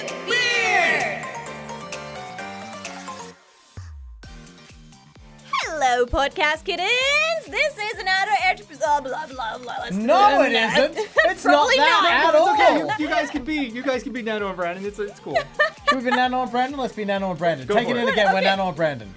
Ladybeard! Hello, podcast kittens! This is another blah blah blah blah. No, it isn't. It's not that at all. It's okay. You guys can be Nano and Brandon. It's cool. Should we be Nano and Brandon? Let's be Nano and Brandon. Go Take for it in it. again. Okay. We're Nano and Brandon.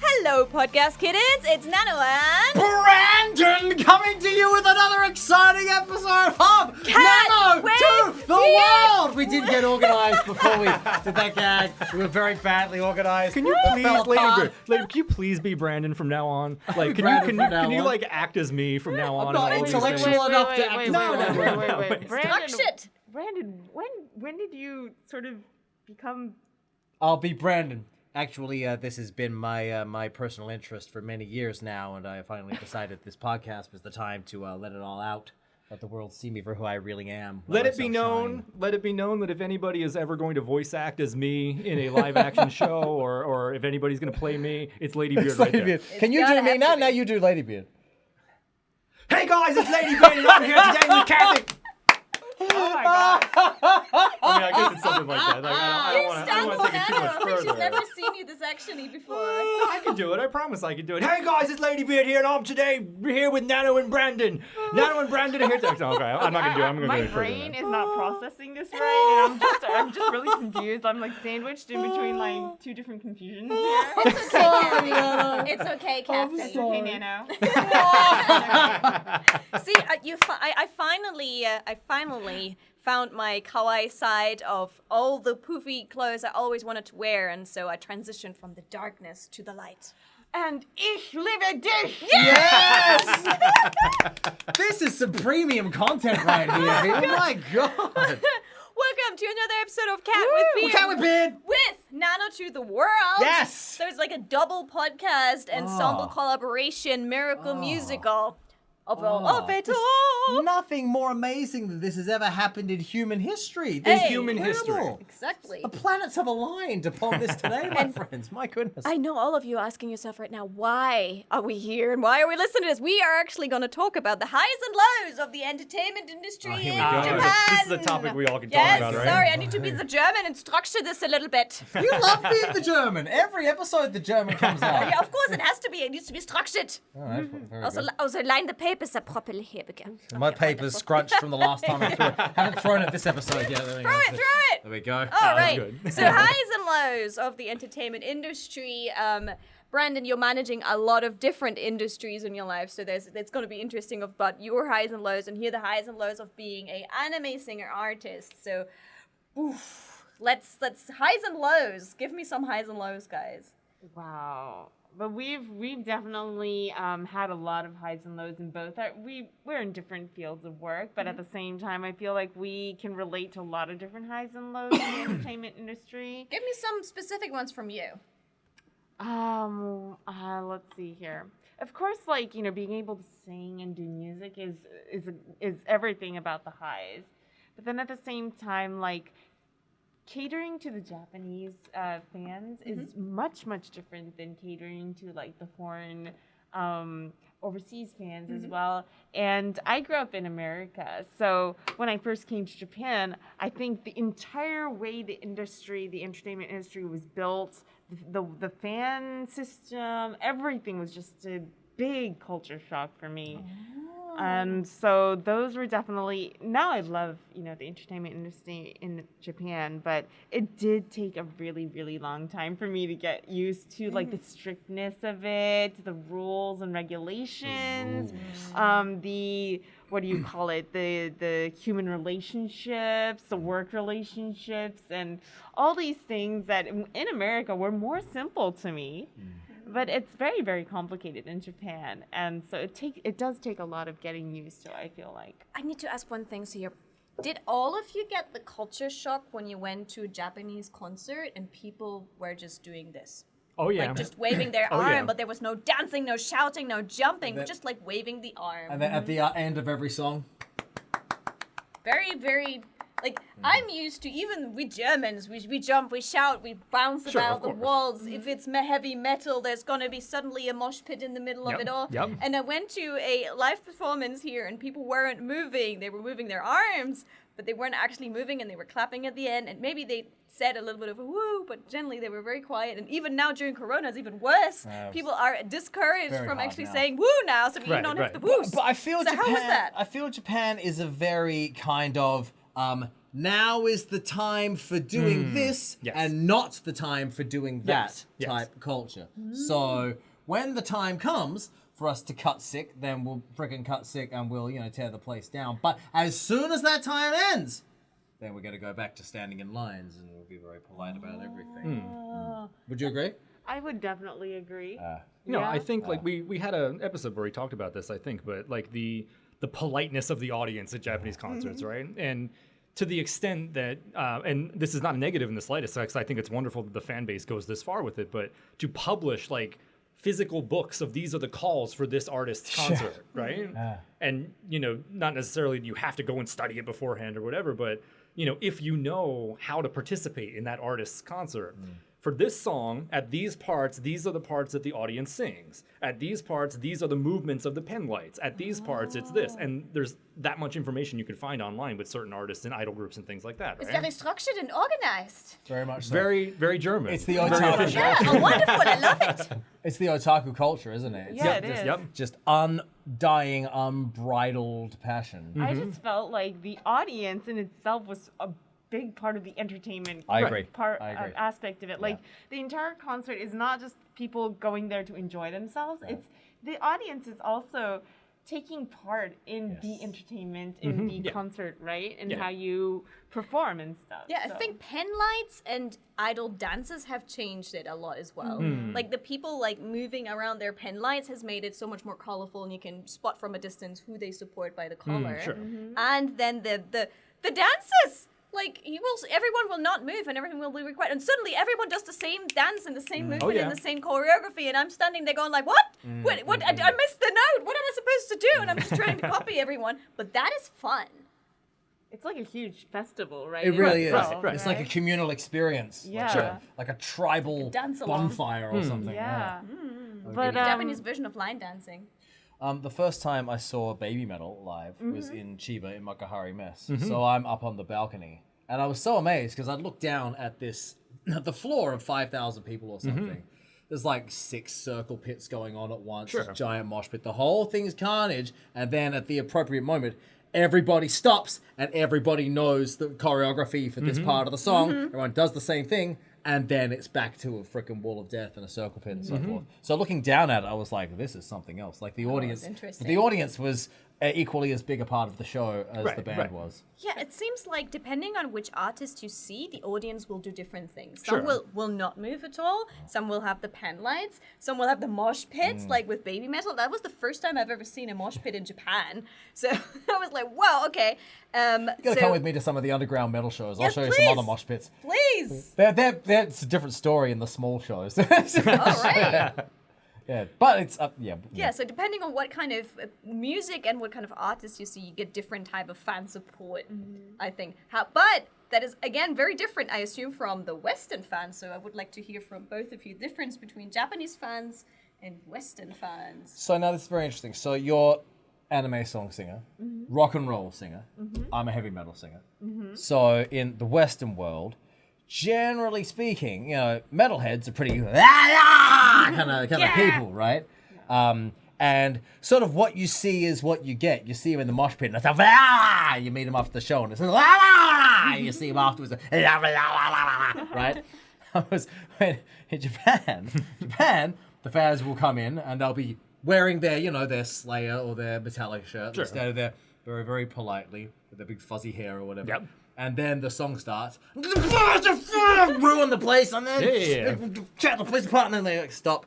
Hello, podcast kittens! It's Nano and... Brandon coming to you with another exciting episode of Cat Nano with to the Beard. World. We did get organised before we did that gag. We were very badly organised. Can you please, Ladybeard, can you please be Brandon from now on? Like, can you like act as me from now on? I'm not and all these intellectual things? enough to act as Wait. Brandon, when did you sort of become... I'll be Brandon. Actually, this has been my personal interest for many years now, and I finally decided this podcast was the time to let it all out. Let the world see me for who I really am. Let it be known that if anybody is ever going to voice act as me in a live action show, or if anybody's going to play me, it's Ladybeard right there. Can you do me now? Now you do Ladybeard. Hey guys, it's Ladybeard, and I'm here today with Cathy. Oh my god. I mean, I guess it's something like that. Like, I don't want to take it too much I think she's further. never seen you this actiony before. I can do it. I promise I can do it. Hey guys, it's Ladybeard here, and I'm today here with Nano and Brandon. Nano and Brandon are here today. Okay, I'm not gonna do it. I'm gonna My go further. brain is not processing this right, and I'm just really confused. I'm like sandwiched in between like two different confusions here. It's okay, Cathy. It's okay, Cathy. It's okay, Nano. See, I finally found my kawaii side of all the poofy clothes I always wanted to wear, and so I transitioned from the darkness to the light. And ich liebe dich! Yes! This is some premium content right here. Oh my god! Welcome to another episode of Cat with Beard. Cat with Beard. With Nano to the World. Yes! So it's like a double podcast, ensemble collaboration, miracle musical of it all. Nothing more amazing than this has ever happened in human history. Hey, human history. Exactly. The planets have aligned upon this today, my friends. My goodness. I know all of you are asking yourself right now, why are we here and why are we listening to this? We are actually going to talk about the highs and lows of the entertainment industry in Here we go. Japan. This is a topic we all can talk Yes, about, right? sorry, I need to be the German and structure this a little bit. You love being the German. Every episode the German comes out. Yeah, of course it has to be. It needs to be structured. All right, very good. Also line the papers up properly. Here we go. My paper's scrunched from the last time I threw it. Haven't thrown it this episode yet. There we go. Throw it. There we go. All right. good. So highs and lows of the entertainment industry. Brandon, you're managing a lot of different industries in your life, so it's going to be interesting about your highs and lows, and here the highs and lows of being a anime singer artist. So, let's highs and lows. Give me some highs and lows, guys. Wow. But we've definitely had a lot of highs and lows in both. We're in different fields of work, but at the same time, I feel like we can relate to a lot of different highs and lows in the entertainment industry. Give me some specific ones from you. Let's see here. Of course, like, you know, being able to sing and do music is everything about the highs. But then at the same time, like, catering to the Japanese fans is much, much different than catering to, like, the foreign overseas fans as well. And I grew up in America, so when I first came to Japan, I think the entire way the entertainment industry was built, the fan system, everything was just a big culture shock for me. And so those were definitely, now I love, you know, the entertainment industry in Japan, but it did take a really, really long time for me to get used to, like, the strictness of it, the rules and regulations, the human relationships, the work relationships, and all these things that in America were more simple to me. But it's very, very complicated in Japan, and so it does take a lot of getting used to, I feel like. I need to ask one thing. So did all of you get the culture shock when you went to a Japanese concert and people were just doing this? Oh yeah. Like just waving their Oh, arm, yeah. but there was no dancing, no shouting, no jumping, just like waving the arm. And then at the end of every song, Very, very, Like, I'm used to, even we Germans, we jump, we shout, we bounce Sure, about of the course. walls. If it's heavy metal, there's gonna be suddenly a mosh pit in the middle of it all. Yep. And I went to a live performance here, and people weren't moving. They were moving their arms, but they weren't actually moving, and they were clapping at the end. And maybe they said a little bit of a woo, but generally they were very quiet. And even now during Corona, it's even worse. People are discouraged very from hard actually now. saying woo now, so we Right, don't right. have the woos. But I feel So Japan. how was that? I feel Japan is a very kind of now is the time for doing this Yes. and not the time for doing that Yes. type culture. So when the time comes for us to cut sick, then we'll freaking cut sick and we'll tear the place down. But as soon as that time ends, then we're going to go back to standing in lines and we'll be very polite about everything. Would you agree? I would definitely agree. No, Yeah. I think like we had an episode where we talked about this, I think, but like the politeness of the audience at Japanese concerts, right? And to the extent that, and this is not negative in the slightest, because I think it's wonderful that the fan base goes this far with it, but to publish like physical books of these are the calls for this artist's concert, right? And, not necessarily you have to go and study it beforehand or whatever, but, if you know how to participate in that artist's concert, for this song, at these parts, these are the parts that the audience sings. At these parts, these are the movements of the pen lights. At these parts, it's this. And there's that much information you can find online with certain artists and idol groups and things like that, It's right? very structured and organized. Very much so. Very, very German. It's the Very otaku. official. Yeah, oh, wonderful. I love it. It's the otaku culture, isn't it? It's Yeah, Yep, it just- is. Yep. just undying, unbridled passion. I just felt like the audience in itself was a big part of the entertainment I agree. part I agree. aspect of it. Like the entire concert is not just people going there to enjoy themselves. It's the audience is also taking part in the entertainment in the concert, right? And how you perform and stuff. Yeah, I so. think pen lights and idol dances have changed it a lot as well. Like the people like moving around their pen lights has made it so much more colorful, and you can spot from a distance who they support by the color. sure. And then the dances. Like everyone will not move and everything will be quiet, and suddenly everyone does the same dance and the same movement and the same choreography, and I'm standing there going like, what? What? I missed the note. What am I supposed to do? And I'm just trying to copy everyone. But that is fun. It's like a huge festival, right? It in really is. itself, It's like a right? communal experience. Yeah. Sure. Like a tribal dance along. bonfire or something. Yeah. But Japanese version of line dancing. The first time I saw Baby Metal live was in Chiba in Makahari Mess. So I'm up on the balcony. And I was so amazed because I'd look down at the floor of 5,000 people or something. There's like 6 circle pits going on at once, Sure. this giant mosh pit. The whole thing's carnage. And then at the appropriate moment, everybody stops and everybody knows the choreography for this part of the song. Everyone does the same thing. And then it's back to a freaking wall of death and a circle pit and so forth. So looking down at it, I was like, this is something else. Like the audience, interesting. the audience was equally as big a part of the show as the band was. Yeah, it seems like depending on which artist you see, the audience will do different things. Sure. Some will not move at all. Some will have the pen lights. Some will have the mosh pits, like with Baby Metal. That was the first time I've ever seen a mosh pit in Japan. So I was like, wow, okay. You gotta come with me to some of the underground metal shows. I'll Yes, show you some other please. mosh pits. Please. It's a different story in the small shows. All right. Yeah, but it's up. Yeah, so depending on what kind of music and what kind of artist you see, you get different type of fan support, I think. But that is, again, very different, I assume, from the Western fans. So I would like to hear from both of you the difference between Japanese fans and Western fans. So now this is very interesting. So you're anime song singer, rock and roll singer. I'm a heavy metal singer. So in the Western world, generally speaking, metalheads are pretty kind of people, right? And sort of what you see is what you get. You see them in the mosh pit, and it's like, you meet them after the show, and it's you see them afterwards, right? In Japan, the fans will come in and they'll be wearing their, their Slayer or their Metallica shirt. Sure. They stand there very, very politely with their big fuzzy hair or whatever. Yep. And then the song starts, ruin the place, and then chat the place apart, and then they stop.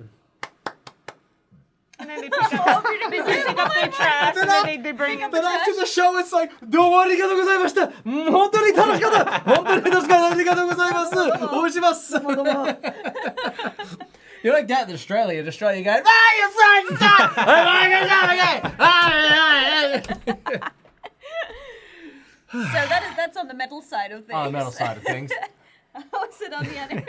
And then they pick up, their trash, and then they bring up the Then after trash. the show, it's like, どうもありがとうございました。本当に楽しかった。本当に楽しかった。ありがとうございます。応援します。You're like that in Australia. In Australia, you go, you're friends, stop! that's on the metal side of things. On the metal side of things. How is it on the anime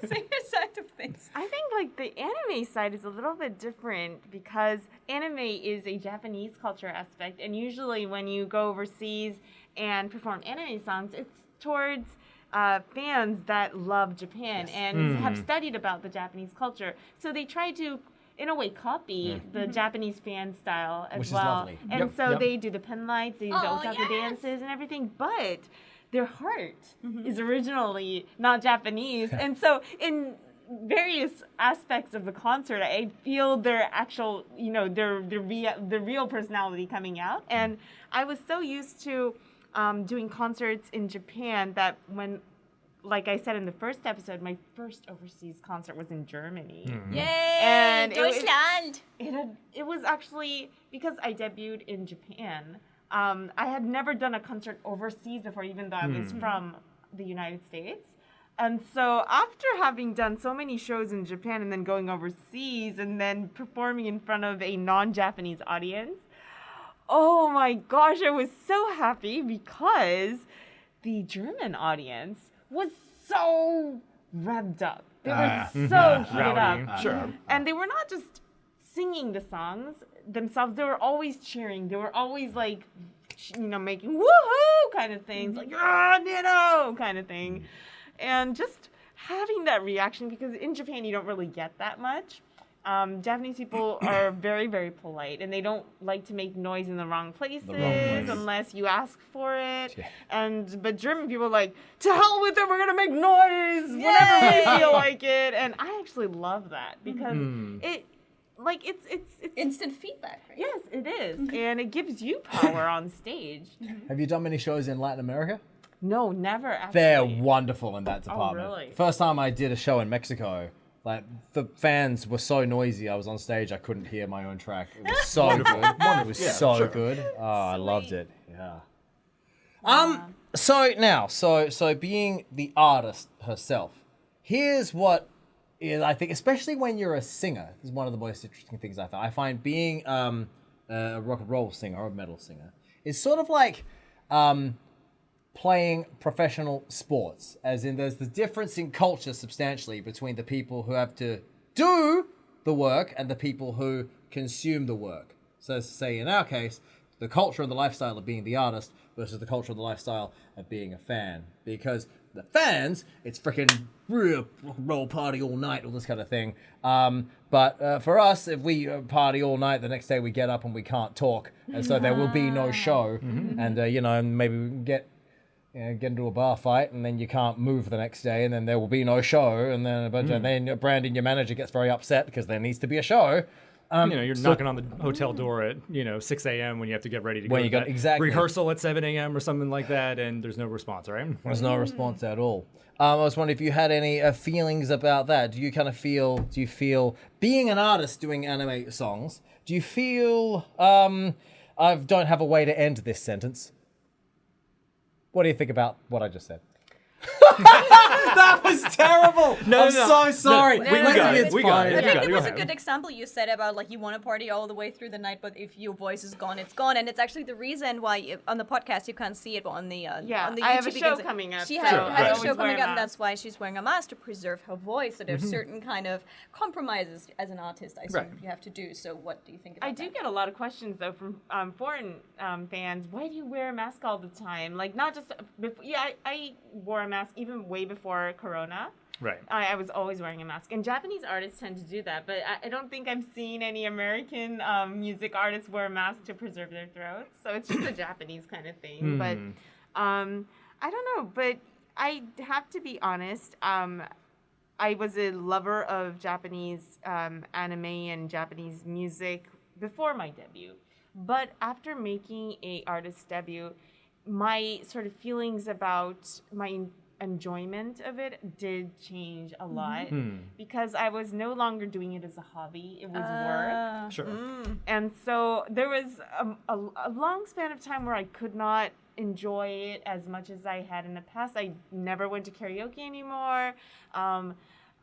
singer side of things? I think like the anime side is a little bit different because anime is a Japanese culture aspect, and usually when you go overseas and perform anime songs, it's towards fans that love Japan and have studied about the Japanese culture. So they try to, in a way, copy the Japanese fan style as Which well. is lovely. And so they do the pen lights, they do the otaku dances and everything, but their heart is originally not Japanese. And so in various aspects of the concert, I feel their actual, their real personality coming out. And I was so used to doing concerts in Japan that when, like I said in the first episode, my first overseas concert was in Germany. Yay! And Deutschland! It was actually, because I debuted in Japan, I had never done a concert overseas before, even though I was from the United States. And so after having done so many shows in Japan and then going overseas and then performing in front of a non-Japanese audience, oh my gosh, I was so happy because the German audience was so revved up. They were so heated up. Sure. And they were not just singing the songs themselves, they were always cheering. They were always like, making woohoo kind of things, like, NANO kind of thing. And just having that reaction, because in Japan you don't really get that much. Japanese people are very, very polite, and they don't like to make noise in the wrong places unless you ask for it. Yeah. But German people are like, to hell with it, we're gonna make noise whenever we feel like it. And I actually love that because it's Instant feedback, right? yes, it is, and it gives you power on stage. Have you done many shows in Latin America? No, never. Actually. They're wonderful in that department. really? First time I did a show in Mexico, like the fans were so noisy. I was on stage, I couldn't hear my own track. It was so good. It was so good. Oh, I loved it. Yeah. So being the artist herself, here's what is, I think, especially when you're a singer, this is one of the most interesting things I find. I find being a rock and roll singer or a metal singer is sort of like playing professional sports, as in there's the difference in culture substantially between the people who have to do the work and the people who consume the work. So say in our case, the culture and the lifestyle of being the artist versus the culture and the lifestyle of being a fan. Because the fans, it's freaking real roll party all night, all this kind of thing. But for us, if we party all night, the next day we get up and we can't talk. And so there will be no show. And, maybe we can get into a bar fight, and then you can't move the next day, and then there will be no show, and then then Brandon, your manager, gets very upset because there needs to be a show. You're knocking on the hotel door at 6 a.m. when you have to get ready to go to that rehearsal at 7 a.m. or something like that, and there's no response, right? There's no response at all. I was wondering if you had any feelings about that. Do you feel being an artist doing anime songs? Do you feel I don't have a way to end this sentence? What do you think about what I just said? That was terrible. I'm so sorry. We got it. I think it was a good example you said about like you want to party all the way through the night, but if your voice is gone, it's gone. And it's actually the reason why on the podcast you can't see it, but on the on the YouTube, I have a show coming up. She has a show coming up, and that's why she's wearing a mask to preserve her voice. So there's certain kind of compromises as an artist, I assume you have to do. So what do you think about that? I do get a lot of questions though from foreign fans. Why do you wear a mask all the time? Like not just before, I wore a mask even way before Corona. Right. I was always wearing a mask. And Japanese artists tend to do that, but I don't think I've seen any American music artists wear a mask to preserve their throats. So it's just a Japanese kind of thing. But I don't know. But I have to be honest. I was a lover of Japanese anime and Japanese music before my debut. But after making a artist debut, my sort of feelings about my enjoyment of it did change a lot because I was no longer doing it as a hobby. It was work. Sure. And so there was a long span of time where I could not enjoy it as much as I had in the past. I never went to karaoke anymore.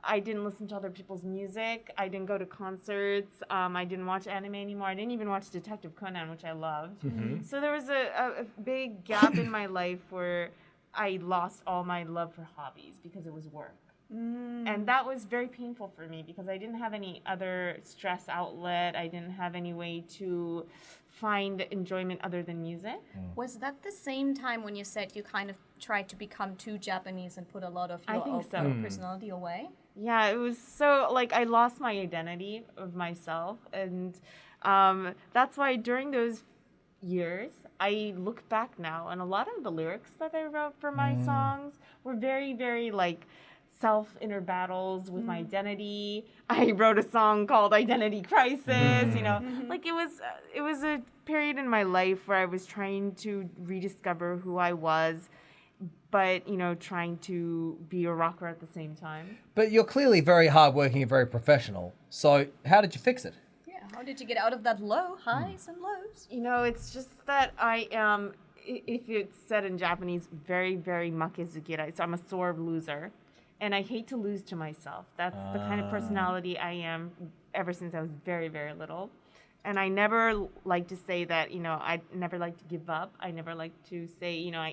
I didn't listen to other people's music. I didn't go to concerts. I didn't watch anime anymore. I didn't even watch Detective Conan, which I loved. So there was a big gap in my life where I lost all my love for hobbies because it was work. And that was very painful for me because I didn't have any other stress outlet. I didn't have any way to find enjoyment other than music. Was that the same time when you said you kind of tried to become too Japanese and put a lot of your personality away? Yeah, it was so, like, I lost my identity of myself. And that's why during those years, I look back now, and a lot of the lyrics that I wrote for my songs were very, very, like, self-inner battles with my identity. I wrote a song called Identity Crisis, you know. Like, it was a period in my life where I was trying to rediscover who I was, but, you know, trying to be a rocker at the same time. But you're clearly very hardworking and very professional. So how did you fix it? Yeah, how did you get out of that low, highs and lows? You know, it's just that I am, if it's said in Japanese, very, very makezukirai. So I'm a sore loser. And I hate to lose to myself. That's the kind of personality I am ever since I was very, very little. And I never like to say that, you know, I never like to give up. I never like to say, you know,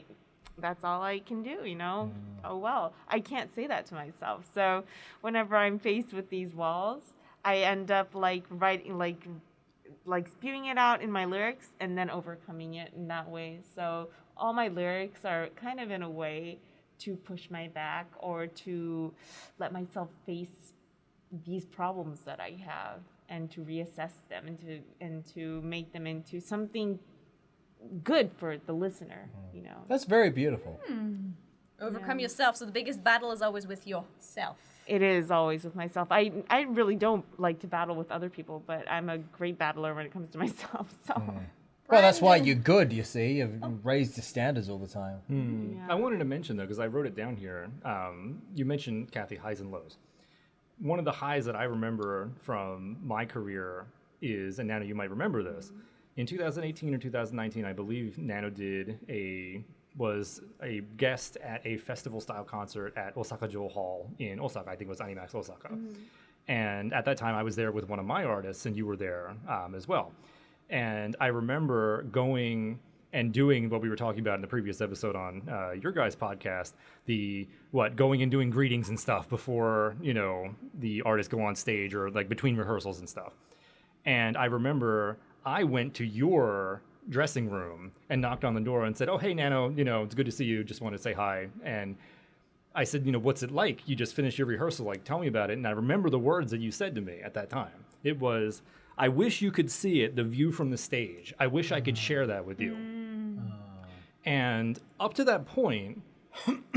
that's all I can do, you know. Oh, well, I can't say that to myself. So whenever I'm faced with these walls, I end up like writing, like spewing it out in my lyrics and then overcoming it in that way. So all my lyrics are kind of in a way to push my back or to let myself face these problems that I have and to reassess them and to make them into something good for the listener, you know. That's very beautiful. Overcome yourself. So the biggest battle is always with yourself. It is always with myself. I really don't like to battle with other people, but I'm a great battler when it comes to myself. So. Well, that's why you're good, you see. You've raised your standards all the time. I wanted to mention, though, because I wrote it down here, you mentioned, Cathy, highs and lows. One of the highs that I remember from my career is, and Nano, you might remember this, in 2018 or 2019, I believe Nano was a guest at a festival-style concert at Osaka Joe Hall in Osaka. I think it was Animax Osaka. And at that time, I was there with one of my artists, and you were there as well. And I remember going and doing what we were talking about in the previous episode on your guys' podcast, going and doing greetings and stuff before, you know, the artists go on stage or like between rehearsals and stuff. And I remember I went to your dressing room and knocked on the door and said, "Oh, hey, Nano, you know, it's good to see you. Just want to say hi." And I said, "You know, what's it like? You just finished your rehearsal. Like, tell me about it." And I remember the words that you said to me at that time. It was, "I wish you could see it, the view from the stage. I wish I could share that with you." And up to that point,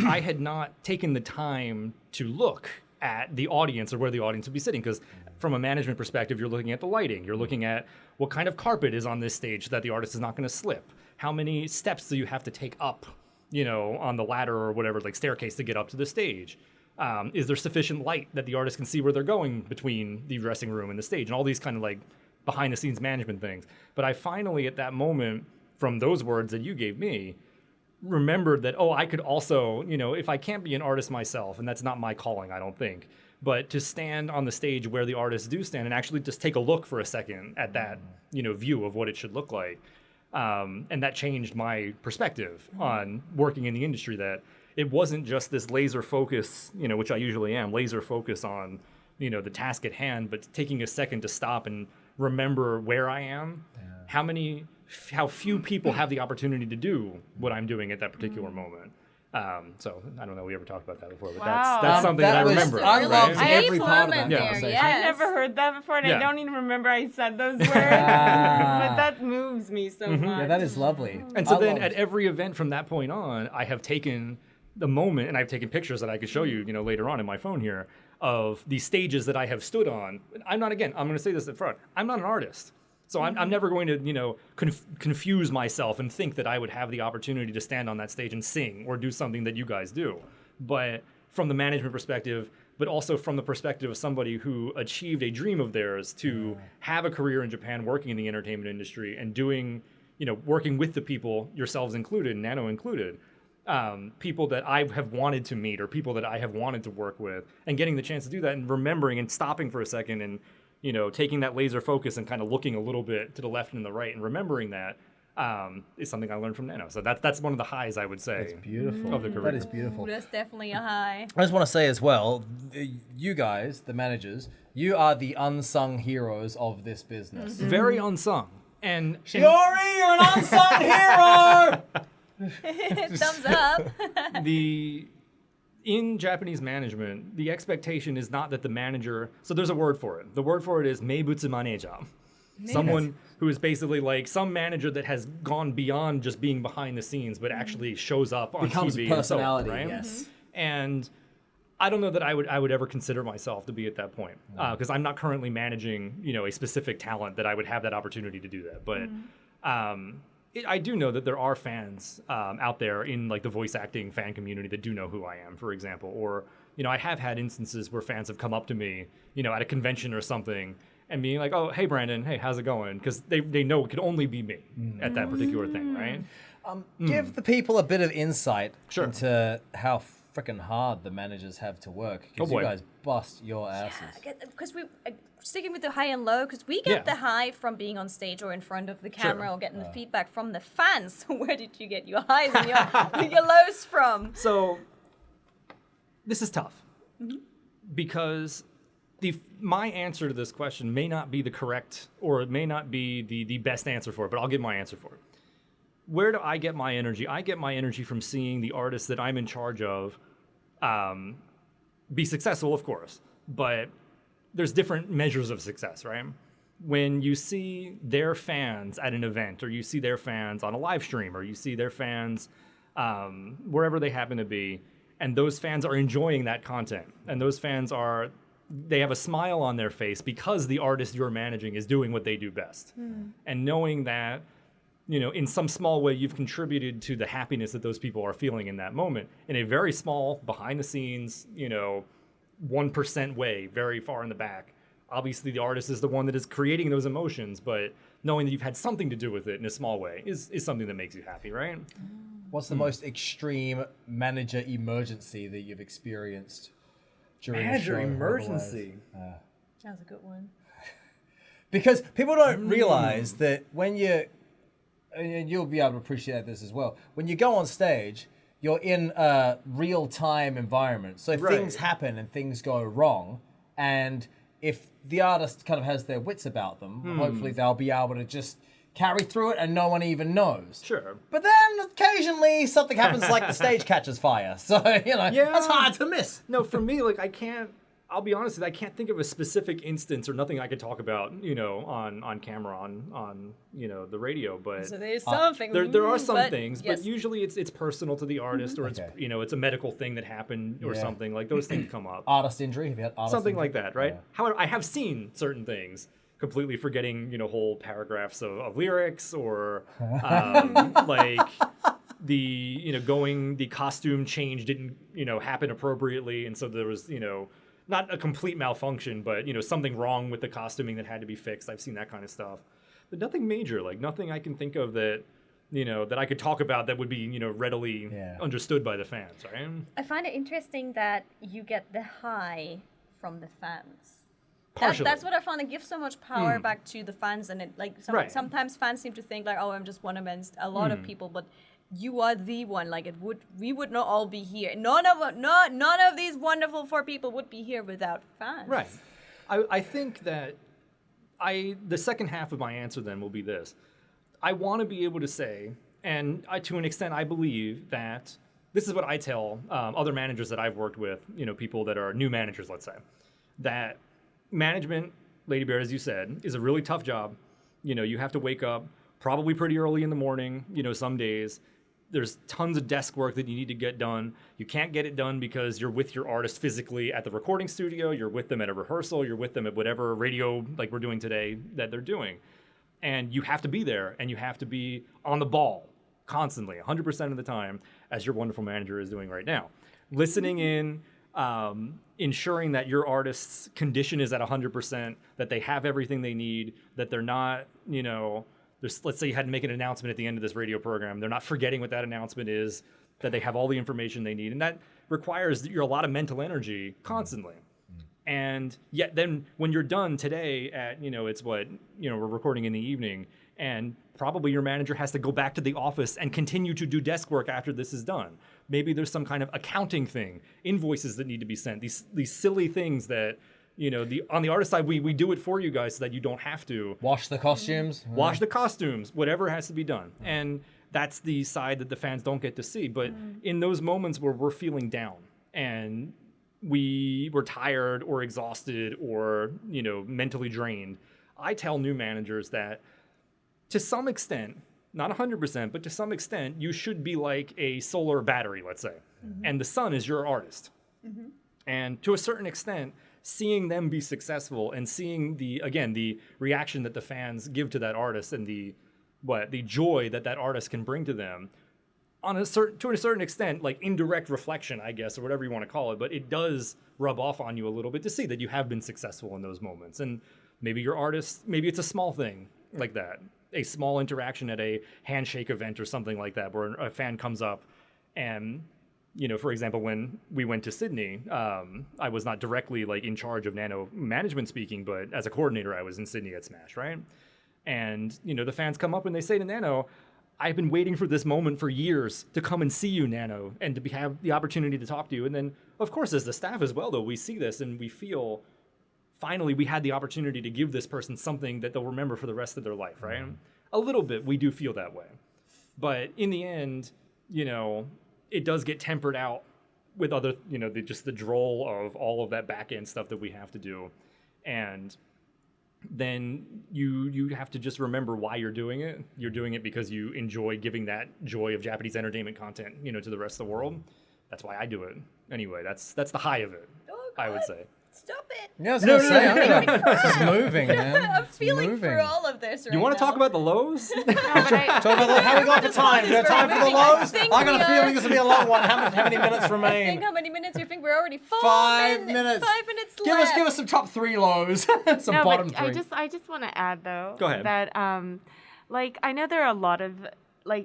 I had not taken the time to look at the audience or where the audience would be sitting, because from a management perspective, you're looking at the lighting, you're looking at what kind of carpet is on this stage so that the artist is not going to slip. How many steps do you have to take up, you know, on the ladder or whatever, like staircase to get up to the stage? Is there sufficient light that the artist can see where they're going between the dressing room and the stage, and all these kind of like behind the scenes management things. But I finally, at that moment, from those words that you gave me, remembered that, oh, I could also, you know, if I can't be an artist myself, and that's not my calling, I don't think, but to stand on the stage where the artists do stand and actually just take a look for a second at that, you know, view of what it should look like. And that changed my perspective on working in the industry, that it wasn't just this laser focus, you know, which I usually am, laser focus on, you know, the task at hand, but taking a second to stop and remember where I am, how few people have the opportunity to do what I'm doing at that particular moment. So I don't know if we ever talked about that before, but that's something that I remember. I loved I every part of that there, conversation. yes. I never heard that before, and I don't even remember I said those words. But that moves me so much. Yeah, that is lovely. And so then at every event from that point on, I have taken the moment, and I've taken pictures that I could show you, you know, later on in my phone here, of the stages that I have stood on. I'm going to say this up front, I'm not an artist. So I'm never going to, you know, confuse myself and think that I would have the opportunity to stand on that stage and sing or do something that you guys do. But from the management perspective, but also from the perspective of somebody who achieved a dream of theirs to have a career in Japan working in the entertainment industry and doing, you know, working with the people, yourselves included, Nano included, people that I have wanted to meet or people that I have wanted to work with, and getting the chance to do that and remembering and stopping for a second and, taking that laser focus and kind of looking a little bit to the left and the right and remembering that is something I learned from NANO. So that's one of the highs, I would say. That's beautiful. Of the career. That is beautiful. Ooh, that's definitely a high. I just want to say as well, you guys, the managers, you are the unsung heroes of this business. Very unsung. And Shiori, you're an unsung hero! Thumbs up. In Japanese management, the expectation is not that the manager. So there's a word for it. The word for it is meibutsu manager. Someone who is basically like some manager that has gone beyond just being behind the scenes, but actually shows up on Becomes TV a personality, and so on, right? yes. And I don't know that I would ever consider myself to be at that point because I'm not currently managing a specific talent that I would have that opportunity to do that. But I do know that there are fans out there in like the voice acting fan community that do know who I am, for example. Or I have had instances where fans have come up to me, at a convention or something, and being like, "Oh, hey Brandon, hey, how's it going?" Because they know it could only be me at that particular thing, right? Give the people a bit of insight Sure. into how freaking hard the managers have to work, because you boy. guys bust your asses. Because we sticking with the high and low, because we get the high from being on stage or in front of the camera or getting the feedback from the fans. So where did you get your highs and your lows from? So this is tough because my answer to this question may not be the correct, or it may not be the best answer for it, but I'll give my answer for it. Where do I get my energy? I get my energy from seeing the artists that I'm in charge of be successful, of course, but there's different measures of success, right? When you see their fans at an event, or you see their fans on a live stream, or you see their fans wherever they happen to be, and those fans are enjoying that content, and those fans they have a smile on their face because the artist you're managing is doing what they do best. And knowing that, in some small way, you've contributed to the happiness that those people are feeling in that moment in a very small, behind the scenes, 1% way, very far in the back. Obviously, the artist is the one that is creating those emotions, but knowing that you've had something to do with it in a small way is something that makes you happy, right? What's the most extreme manager emergency that you've experienced during a show? Manager emergency. That's a good one. Because people don't realize that when and you'll be able to appreciate this as well, when you go on stage, you're in a real-time environment. So things happen and things go wrong, and if the artist kind of has their wits about them, hopefully they'll be able to just carry through it and no one even knows. Sure. But then occasionally something happens like the stage catches fire. So, that's hard to miss. No, for me, like I'll be honest with you, I can't think of a specific instance or nothing I could talk about, on camera, on the radio. But So there's something. there are some but things, yes. but usually it's personal to the artist, or Okay. it's a medical thing that happened or something. Like those things come up. Artist injury? Have you had artist Something injury? like that, right? Yeah. However, I have seen certain things, completely forgetting, whole paragraphs of lyrics, or like the costume change didn't, happen appropriately. And so there was, not a complete malfunction, but, something wrong with the costuming that had to be fixed. I've seen that kind of stuff, but nothing major, like nothing I can think of that, that I could talk about that would be, readily understood by the fans, right? I find it interesting that you get the high from the fans. Partially. That's what I found. It gives so much power back to the fans, and it sometimes fans seem to think like, oh, I'm just one amongst a lot of people, but you are the one. Like we would not all be here. None of these wonderful 4 people would be here without fans. Right. I think that the second half of my answer then will be this. I want to be able to say, and to an extent I believe that this is what I tell other managers that I've worked with, people that are new managers, let's say, that management, Ladybeard, as you said, is a really tough job. You have to wake up probably pretty early in the morning, some days. There's tons of desk work that you need to get done. You can't get it done because you're with your artist physically at the recording studio, you're with them at a rehearsal, you're with them at whatever radio, like we're doing today, that they're doing. And you have to be there, and you have to be on the ball constantly, 100% of the time, as your wonderful manager is doing right now. Listening in, ensuring that your artist's condition is at 100%, that they have everything they need, that they're not, let's say you had to make an announcement at the end of this radio program. They're not forgetting what that announcement is. that they have all the information they need. And that requires a lot of mental energy constantly. And yet then when you're done today at, it's what, we're recording in the evening, and probably your manager has to go back to the office and continue to do desk work after this is done. Maybe there's some kind of accounting thing, invoices that need to be sent, these silly things that, on the artist side, we do it for you guys so that you don't have to. Wash the costumes. Wash the costumes, whatever has to be done. And that's the side that the fans don't get to see. But in those moments where we're feeling down and we were tired or exhausted or, mentally drained, I tell new managers that to some extent, not 100%, but to some extent, you should be like a solar battery, let's say. And the sun is your artist. And to a certain extent, seeing them be successful and seeing the reaction that the fans give to that artist and the joy that artist can bring to them, to a certain extent, like indirect reflection, I guess, or whatever you want to call it, but it does rub off on you a little bit to see that you have been successful in those moments. And maybe your artist, maybe it's a small thing like that, a small interaction at a handshake event or something like that, where a fan comes up and, for example, when we went to Sydney, I was not directly like in charge of NANO management speaking, but as a coordinator, I was in Sydney at Smash, right? And, the fans come up and they say to NANO, I've been waiting for this moment for years to come and see you, NANO, and to have the opportunity to talk to you. And then, of course, as the staff as well, though, we see this and we feel, finally, we had the opportunity to give this person something that they'll remember for the rest of their life, right? A little bit, we do feel that way. But in the end, it does get tempered out with other, just the droll of all of that back-end stuff that we have to do. And then you have to just remember why you're doing it. You're doing it because you enjoy giving that joy of Japanese entertainment content, to the rest of the world. That's why I do it. Anyway, that's the high of it, I would say. Stop it. Yeah, I was going to say, this is moving, man. I'm It's feeling moving. through all of this right You want now. to talk about the lows? No, but I, Talk about how we got for time. Do you have time for the lows? think I got we a feeling are- this will be a long one. How many minutes I think remain? how many minutes you think we're already 5 minutes. 5 minutes Give left. us some top 3 lows. Some no, bottom but 3. I just want to add though. Go ahead. That I know there are a lot of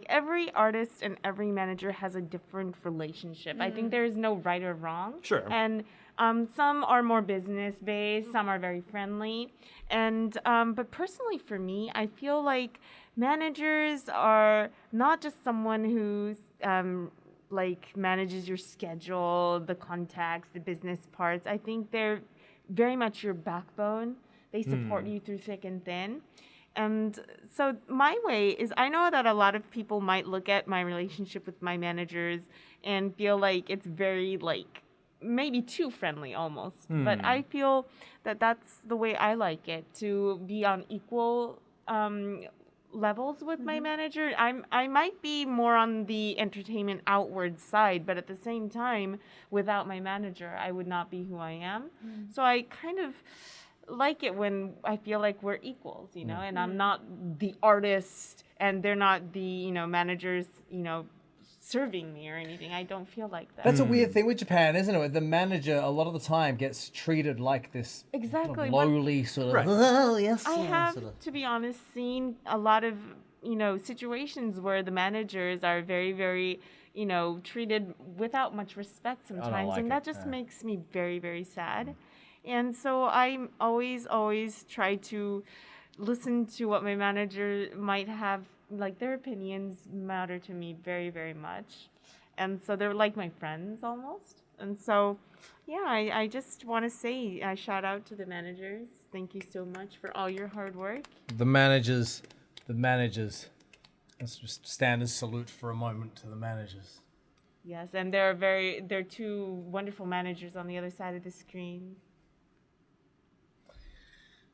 every artist and every manager has a different relationship. I think there is no right or wrong. Sure. And some are more business based, some are very friendly, and but personally for me, I feel like managers are not just someone who's manages your schedule, the contacts, the business parts. I think they're very much your backbone. They support you through thick and thin. And so my way is, I know that a lot of people might look at my relationship with my managers and feel like it's very maybe too friendly almost. But I feel that that's the way I like it, to be on equal levels with my manager. I might be more on the entertainment outward side, but at the same time, without my manager, I would not be who I am. So I kind of like it when I feel like we're equals, and I'm not the artist and they're not the, managers, serving me or anything. I don't feel like that. That's a weird thing with Japan, isn't it? The manager, a lot of the time, gets treated like this Exactly. lowly sort of, Right. oh, yes. I have, sort of. to be honest, seen a lot of, situations where the managers are very, very, treated without much respect sometimes. like and it, that just yeah. makes me very, very sad. And so I always try to listen to what my manager might have, their opinions matter to me very, very much. And so they're like my friends almost. And so, yeah, I just want to say, I shout out to the managers. Thank you so much for all your hard work. The managers. Let's just stand and salute for a moment to the managers. Yes, and they're two wonderful managers on the other side of the screen.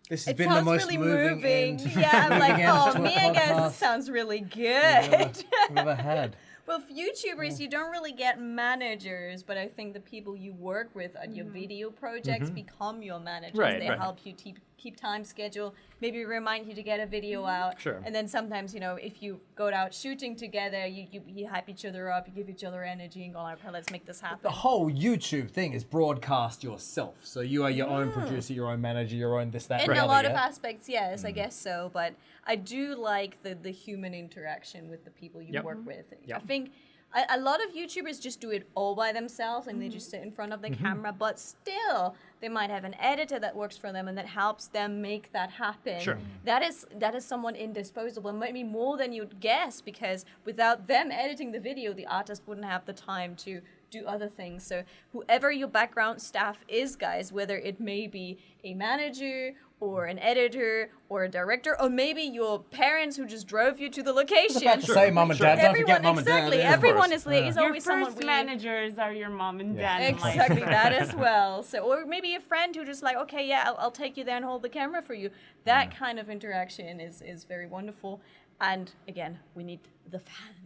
This has It been the sounds most really moving moving. end- Yeah, I'm like, moving end oh, to a Mia, guys, podcast this sounds really good. we've ever had. Well, for YouTubers, you don't really get managers, but I think the people you work with on your video projects become your managers. Right, They right. help you keep time schedule, maybe remind you to get a video out. Sure. And then sometimes, if you go out shooting together, you hype each other up, you give each other energy and go like, okay, let's make this happen. The whole YouTube thing is broadcast yourself. So you are your own producer, your own manager, your own this, that, In and the a other, lot of yeah? aspects, yes, I guess so. But I do like the human interaction with the people you Yep. work with. Yep. I think A lot of YouTubers just do it all by themselves and they just sit in front of the camera, but still they might have an editor that works for them and that helps them make that happen. Sure. That is someone indisposable, maybe more than you'd guess, because without them editing the video, the artist wouldn't have the time to do other things. So whoever your background staff is, guys, whether it may be a manager or an editor or a director, or maybe your parents who just drove you to the location. About to say mom and dad. Don't forget mom and dad. Exactly. Yeah, Everyone is Your always someone first managers are your mom and dad. in life. Exactly, that as well. So, or maybe a friend who just like, okay, yeah, I'll take you there and hold the camera for you. That kind of interaction is very wonderful. And again, we need the fans.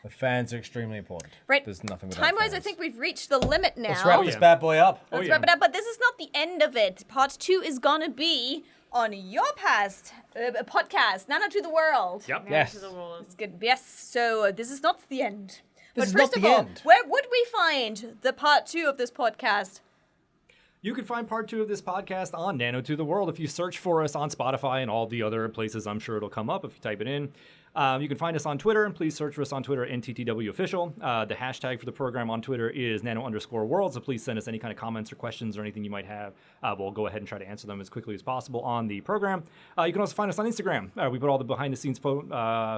The fans are extremely important. Right. There's nothing without Time-wise, I fans. think we've reached the limit now. Let's wrap this bad boy up. Let's wrap it up. But this is not the end of it. Part 2 is gonna be on your past podcast, Nano to the World. Yep. Yes. To the world. It's good. Yes. So this is not the end. This But is first not of the all, end. where would we find the part 2 of this podcast? You can find part 2 of this podcast on Nano to the World. If you search for us on Spotify and all the other places, I'm sure it'll come up if you type it in. You can find us on Twitter, and please search for us on Twitter, NTTW Official. The hashtag for the program on Twitter is nano_world, so please send us any kind of comments or questions or anything you might have. We'll go ahead and try to answer them as quickly as possible on the program. You can also find us on Instagram. We put all the behind-the-scenes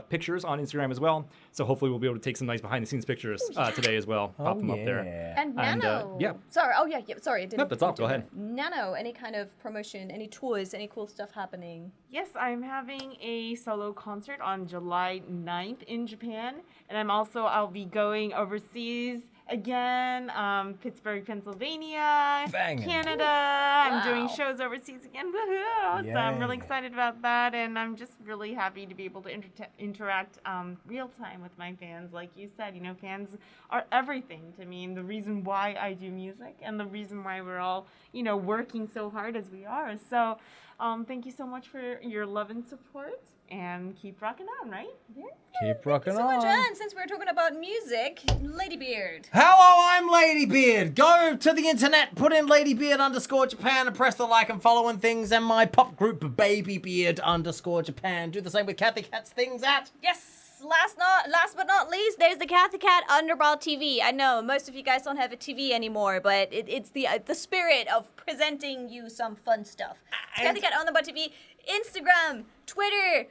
pictures on Instagram as well, so hopefully we'll be able to take some nice behind-the-scenes pictures today as well. Pop them up there. And And, Nano. yeah. Sorry. Oh, yeah. Sorry. I didn't. Nope, that's all. Go ahead. Nano. Any kind of promotion? Any tours? Any cool stuff happening? Yes, I'm having a solo concert on July 9th in Japan, and I'll be going overseas again, Pittsburgh, Pennsylvania, Bangin'. Canada. I'm doing Wow. shows overseas again. Woohoo! So I'm really Yeah. excited about that, and I'm just really happy to be able to interact real time with my fans. Like you said, fans are everything to me, and the reason why I do music, and the reason why we're all, working so hard as we are. So, thank you so much for your love and support, and keep rocking on, right? Keep rocking So much, on. and since we're talking about music, Ladybeard. Hello, I'm Ladybeard. Go to the internet, put in Ladybeard_Japan, and press the like and follow and things, and my pop group Babybeard_Japan. Do the same with Cathy Cat's things at. Yes. Last but not least, there's the Cathy Cat Underball TV. I know most of you guys don't have a TV anymore, but it's the spirit of presenting you some fun stuff. It's Cathy Cat Underball TV, Instagram, Twitter,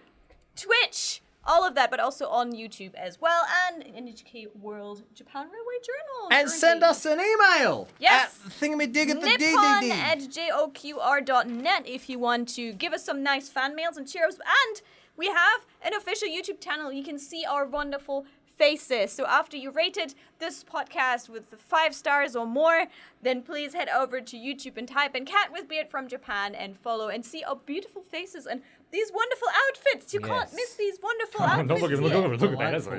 Twitch, all of that, but also on YouTube as well, and NHK World Japan Railway Journal. And send us an email. Yes. At thingamadig at the Nippon DDD. at joqr.net if you want to give us some nice fan mails and cheer ups. And we have an official YouTube channel. You can see our wonderful faces. So after you rated this podcast with 5 stars or more, then please head over to YouTube and type in Cat with Beard from Japan and follow and see our beautiful faces and these wonderful outfits. You can't Yes. miss these wonderful Don't outfits. look at here. that. That's Oh,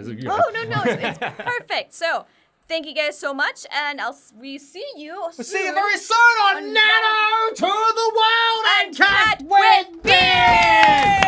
no, it's perfect. So, thank you guys so much, and we see you We'll see you very soon on Nano to the World and Cat with Beard.